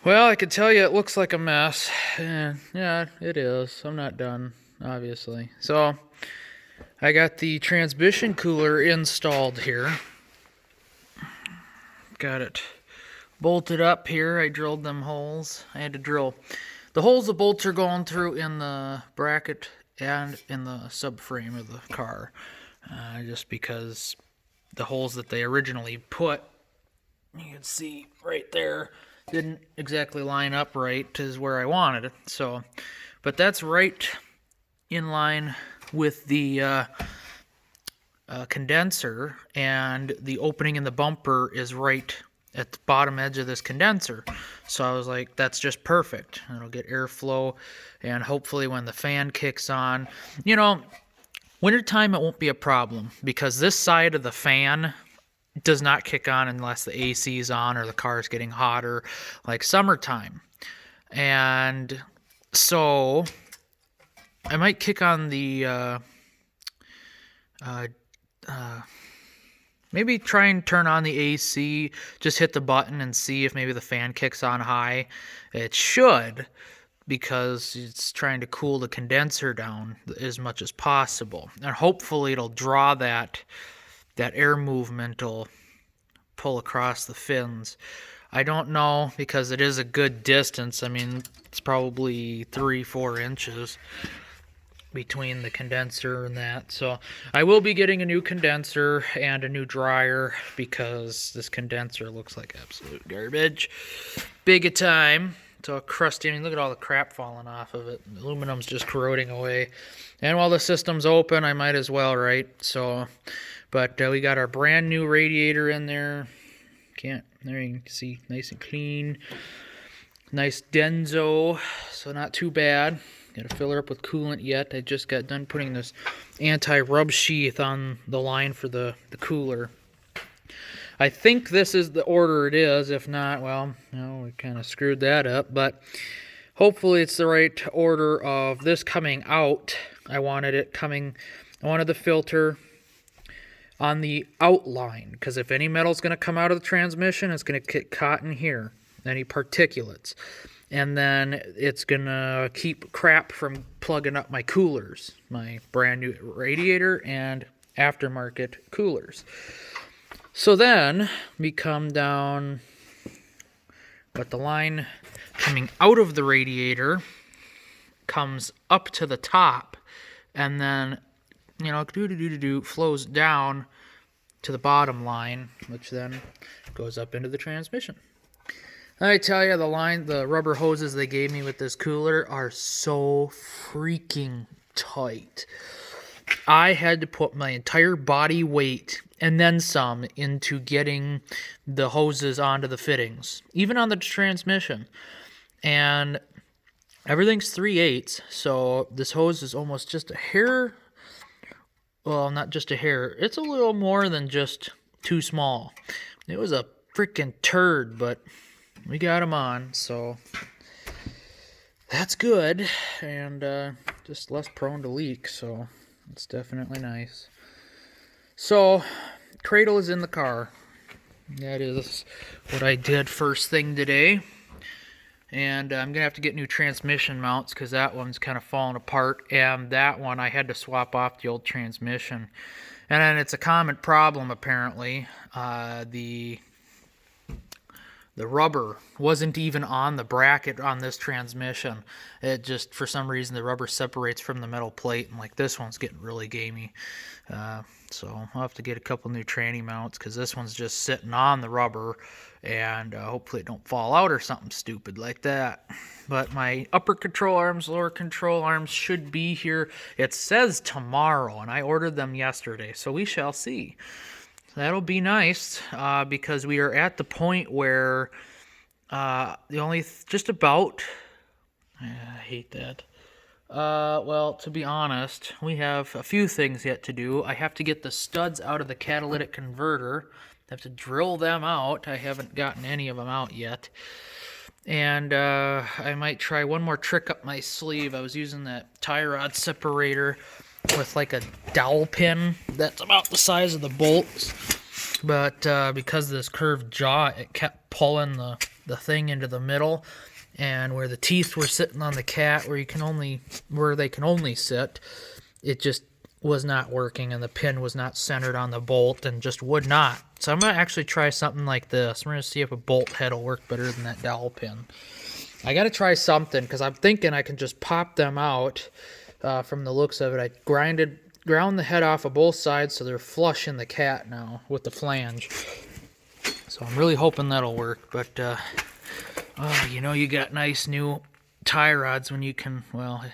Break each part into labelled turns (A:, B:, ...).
A: Well, I can tell you it looks like a mess. And yeah, it is. I'm not done, obviously. So, I got the transmission cooler installed here. Got it bolted up here. I drilled them holes. I had to drill the holes the bolts are going through in the bracket and in the subframe of the car. Just because the holes that they originally put, you can see right there, didn't exactly line up right to where I wanted it. So, but that's right in line with the condenser, and the opening in the bumper is right at the bottom edge of this condenser. So I was like, that's just perfect. It'll get airflow, and hopefully when the fan kicks on, wintertime it won't be a problem because this side of the fan does not kick on unless the AC is on or the car is getting hotter, like summertime. And so I might kick on the maybe try and turn on the AC, just hit the button and see if maybe the fan kicks on high. It should, because it's trying to cool the condenser down as much as possible. And hopefully it'll draw that air movement will pull across the fins. I don't know, because it is a good distance. I mean, it's probably 3-4 inches between the condenser and that. So I will be getting a new condenser and a new dryer because this condenser looks like absolute garbage. Big a time. It's all crusty. I mean, look at all the crap falling off of it. The aluminum's just corroding away. And while the system's open, I might as well, right? So, but we got our brand new radiator in there. There you can see, nice and clean. Nice Denso, so not too bad. Gotta fill her up with coolant yet. I just got done putting this anti-rub sheath on the line for the cooler. I think this is the order it is. If not, well, we kind of screwed that up. But hopefully it's the right order of this coming out. I wanted the filter on the outline, because if any metal's going to come out of the transmission, it's going to get caught in here, any particulates. And then it's going to keep crap from plugging up my coolers, my brand new radiator and aftermarket coolers. So then we come down, but the line coming out of the radiator comes up to the top, and then flows down to the bottom line, which then goes up into the transmission. I tell you, the rubber hoses they gave me with this cooler are so freaking tight. I had to put my entire body weight and then some into getting the hoses onto the fittings, even on the transmission. And everything's 3/8, so this hose is almost just a hair. Well, not just a hair. It's a little more than just too small. It was a freaking turd, but we got them on, so that's good. And just less prone to leak, so it's definitely nice. So, cradle is in the car. That is what I did first thing today. And I'm going to have to get new transmission mounts because that one's kind of falling apart. And that one, I had to swap off the old transmission. And then it's a common problem, apparently. The rubber wasn't even on the bracket on this transmission. It just, for some reason, the rubber separates from the metal plate. And like this one's getting really gamey. So I'll have to get a couple new tranny mounts because this one's just sitting on the rubber, and hopefully it don't fall out or something stupid like that. But my upper control arms, lower control arms should be here. It says tomorrow, and I ordered them yesterday, so we shall see. That'll be nice because we are at the point where just about, I hate that. Well, to be honest, we have a few things yet to do. I have to get the studs out of the catalytic converter. I have to drill them out. I haven't gotten any of them out yet. And I might try one more trick up my sleeve. I was using that tie rod separator with like a dowel pin that's about the size of the bolts. But because of this curved jaw, it kept pulling the thing into the middle, and where the teeth were sitting on the cat, where they can only sit, it just was not working, and the pin was not centered on the bolt and just would not. So I'm going to actually try something like this. We're going to see if a bolt head will work better than that dowel pin. I got to try something because I'm thinking I can just pop them out from the looks of it. I ground the head off of both sides so they're flush in the cat now with the flange. So I'm really hoping that'll work. But, you got nice new tie rods when you can, well,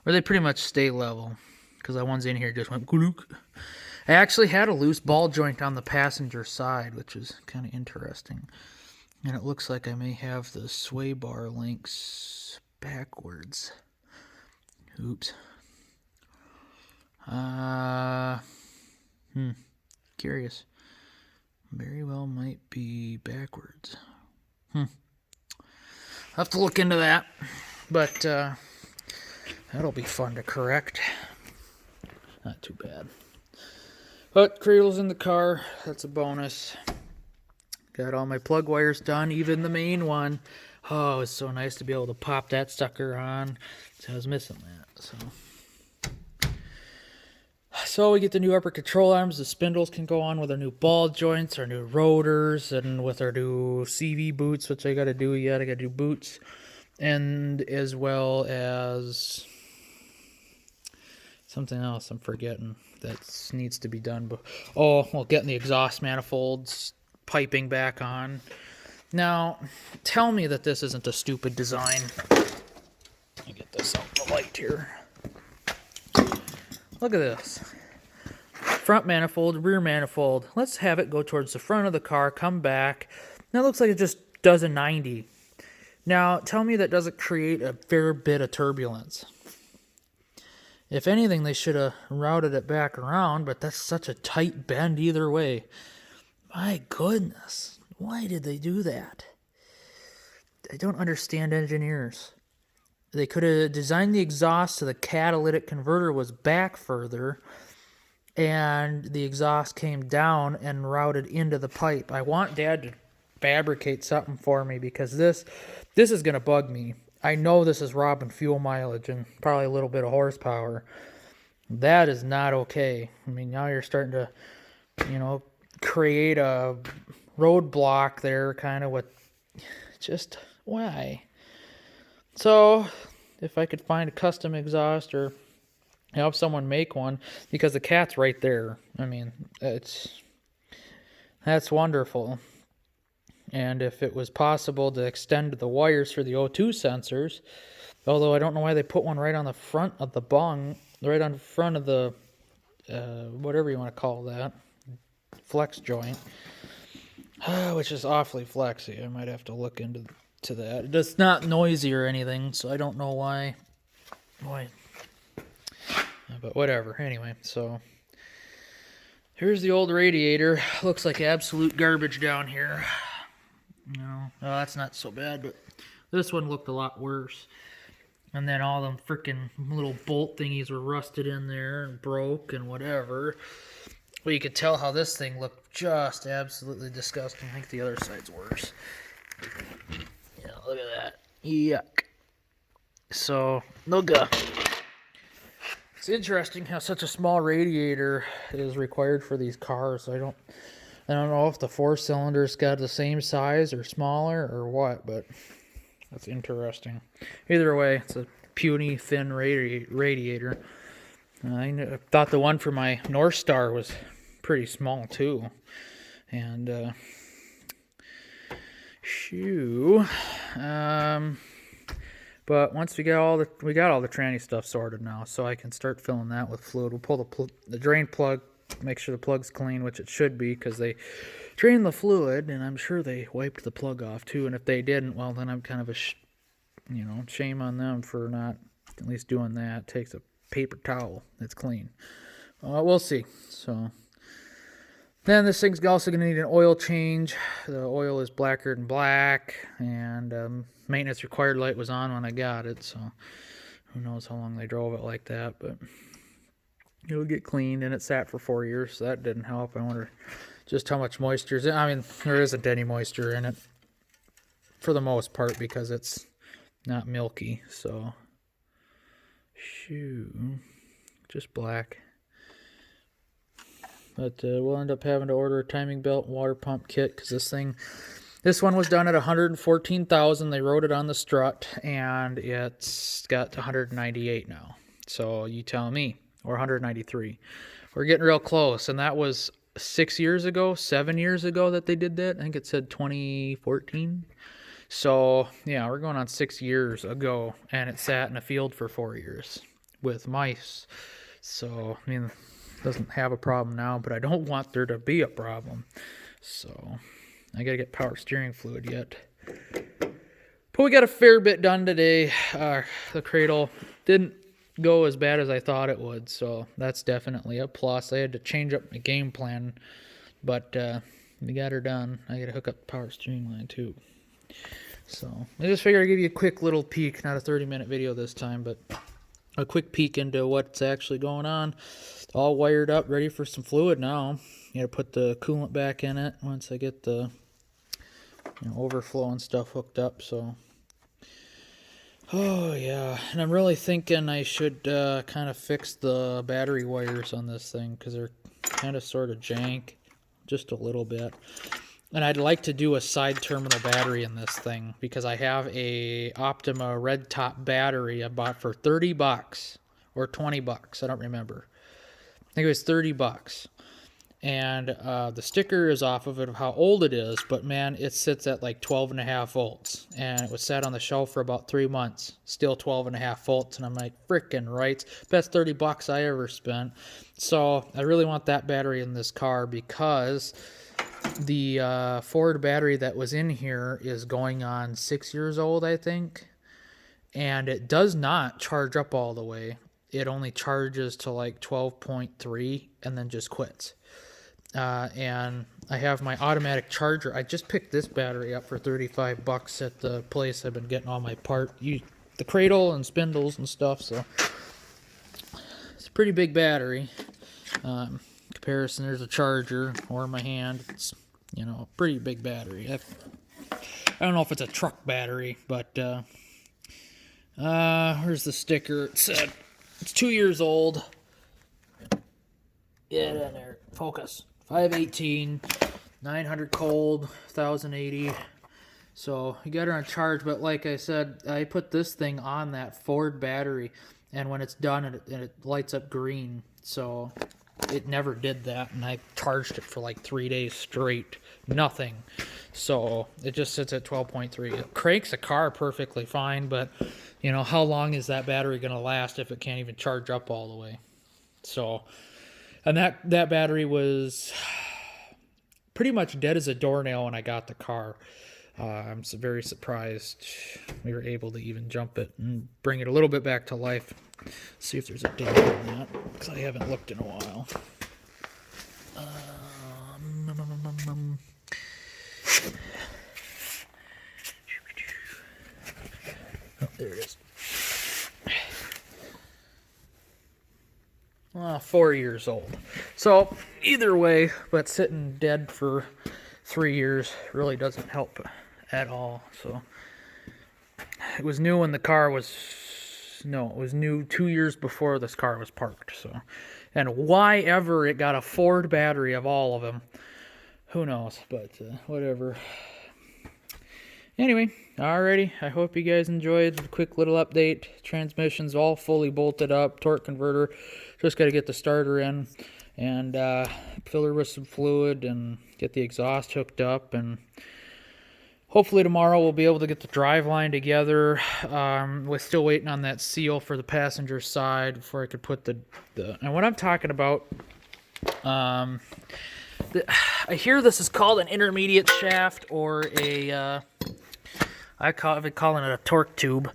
A: where they pretty much stay level, because that one's in here just went glook. I actually had a loose ball joint on the passenger side, which is kind of interesting. And it looks like I may have the sway bar links backwards. Oops. Curious. Very well might be backwards. I'll have to look into that. But, that'll be fun to correct. Not too bad. But cradle's in the car. That's a bonus. Got all my plug wires done, even the main one. Oh, it's so nice to be able to pop that sucker on. So I was missing that. So we get the new upper control arms. The spindles can go on with our new ball joints, our new rotors, and with our new CV boots, which I got to do yet. I got to do boots. And as well as something else I'm forgetting that needs to be done. Getting the exhaust manifolds, piping back on. Now, tell me that this isn't a stupid design. Let me get this out of the light here. Look at this. Front manifold, rear manifold. Let's have it go towards the front of the car, come back. That looks like it just does a 90. Now, tell me that doesn't create a fair bit of turbulence. If anything, they should have routed it back around, but that's such a tight bend either way. My goodness, why did they do that? I don't understand engineers. They could have designed the exhaust so the catalytic converter was back further, and the exhaust came down and routed into the pipe. I want Dad to fabricate something for me, because this is going to bug me. I know this is robbing fuel mileage and probably a little bit of horsepower. That is not okay. I mean, now you're starting to, create a roadblock there, kind of with just why. So, if I could find a custom exhaust or help someone make one, because the cat's right there. I mean, that's wonderful. And if it was possible to extend the wires for the O2 sensors, although I don't know why they put one right on the front of the bung, right on the front of the, whatever you want to call that, flex joint, which is awfully flexy. I might have to look into that. It's not noisy or anything, so I don't know why. But whatever. Anyway, so here's the old radiator. Looks like absolute garbage down here. No, that's not so bad, but this one looked a lot worse. And then all them freaking little bolt thingies were rusted in there and broke and whatever. Well, you could tell how this thing looked just absolutely disgusting. I think the other side's worse. Yeah, look at that. Yuck. So, no go. It's interesting how such a small radiator is required for these cars. I don't know if the 4-cylinder's got the same size or smaller or what, but that's interesting. Either way, it's a puny, thin radiator. I thought the one for my North Star was pretty small too. And, but once we got all the tranny stuff sorted now, so I can start filling that with fluid. We'll pull the drain plug, make sure the plug's clean, which it should be, because they drained the fluid, and I'm sure they wiped the plug off too. And if they didn't, well, then I'm kind of shame on them for not at least doing that. It takes a paper towel that's clean. We'll see. So then this thing's also going to need an oil change. The oil is blacker than black, and maintenance required light was on when I got it, so who knows how long they drove it like that. But It'll get cleaned, and it sat for 4 years, so that didn't help. I wonder just how much moisture is in. I mean, there isn't any moisture in it for the most part because it's not milky. So, shoo, just black. But we'll end up having to order a timing belt and water pump kit because this one was done at 114,000. They wrote it on the strut, and it's got 198 now. So you tell me, or 193. We're getting real close, and that was 7 years ago that they did that. I think it said 2014. So yeah, we're going on 6 years ago, and it sat in a field for 4 years with mice. So I mean, it doesn't have a problem now, but I don't want there to be a problem. So I gotta get power steering fluid yet. But we got a fair bit done today. The cradle didn't go as bad as I thought it would, so that's definitely a plus. I had to change up my game plan, but we got her done. I gotta hook up the power steering line too. So I just figured I'd give you a quick little peek, not a 30-minute video this time, but a quick peek into what's actually going on. All wired up, ready for some fluid now. You gotta put the coolant back in it once I get the overflow and stuff hooked up. So oh yeah, and I'm really thinking I should kind of fix the battery wires on this thing because they're kind of sort of jank, just a little bit. And I'd like to do a side terminal battery in this thing because I have a Optima red top battery I bought for $30 or $20. I don't remember. I think it was $30. And the sticker is off of it of how old it is, but man, it sits at like 12.5 volts, and it was sat on the shelf for about 3 months, still 12.5 volts, and I'm like, frickin' right, best $30 I ever spent. So I really want that battery in this car because the Ford battery that was in here is going on 6 years old, I think, and it does not charge up all the way. It only charges to like 12.3 and then just quits. And I have my automatic charger. I just picked this battery up for $35 at the place I've been getting all my the cradle and spindles and stuff. So it's a pretty big battery. Comparison, there's a charger or my hand. It's a pretty big battery. I don't know if it's a truck battery, but where's the sticker? It said it's 2 years old. Get in there. Focus. 518, 900 cold, 1080. So you got her on charge, but like I said, I put this thing on that Ford battery, and when it's done, it lights up green. So it never did that, and I charged it for like 3 days straight. Nothing. So it just sits at 12.3. It cranks the car perfectly fine, but how long is that battery going to last if it can't even charge up all the way? So... And that battery was pretty much dead as a doornail when I got the car. I'm very surprised we were able to even jump it and bring it a little bit back to life. See if there's a date on that, because I haven't looked in a while. Oh, there it is. 4 years old. So either way, but sitting dead for 3 years really doesn't help at all. So it was new when the car was... No, it was new 2 years before this car was parked. So, and why ever it got a Ford battery of all of them, who knows? But whatever. Anyway, alrighty. I hope you guys enjoyed the quick little update. Transmission's all fully bolted up. Torque converter. Just got to get the starter in and fill her with some fluid and get the exhaust hooked up. And hopefully tomorrow we'll be able to get the drive line together. We're still waiting on that seal for the passenger side before I could put the and what I'm talking about, I hear this is called an intermediate shaft or a, I've been calling it a torque tube,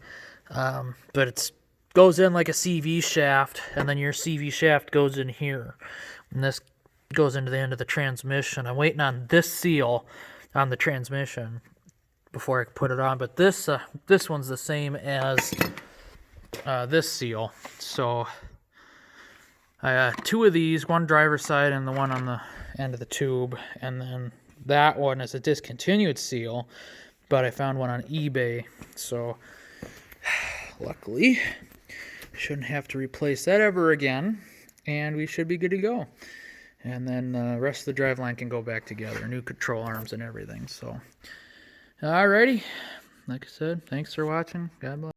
A: but it's goes in like a CV shaft, and then your CV shaft goes in here, and this goes into the end of the transmission. I'm waiting on this seal on the transmission before I can put it on, but this one's the same as this seal, so Two of these, one driver's side and the one on the end of the tube, and then that one is a discontinued seal, but I found one on eBay, so luckily shouldn't have to replace that ever again, and we should be good to go. And then the rest of the driveline can go back together, new control arms and everything. So alrighty, like I said, thanks for watching. God bless.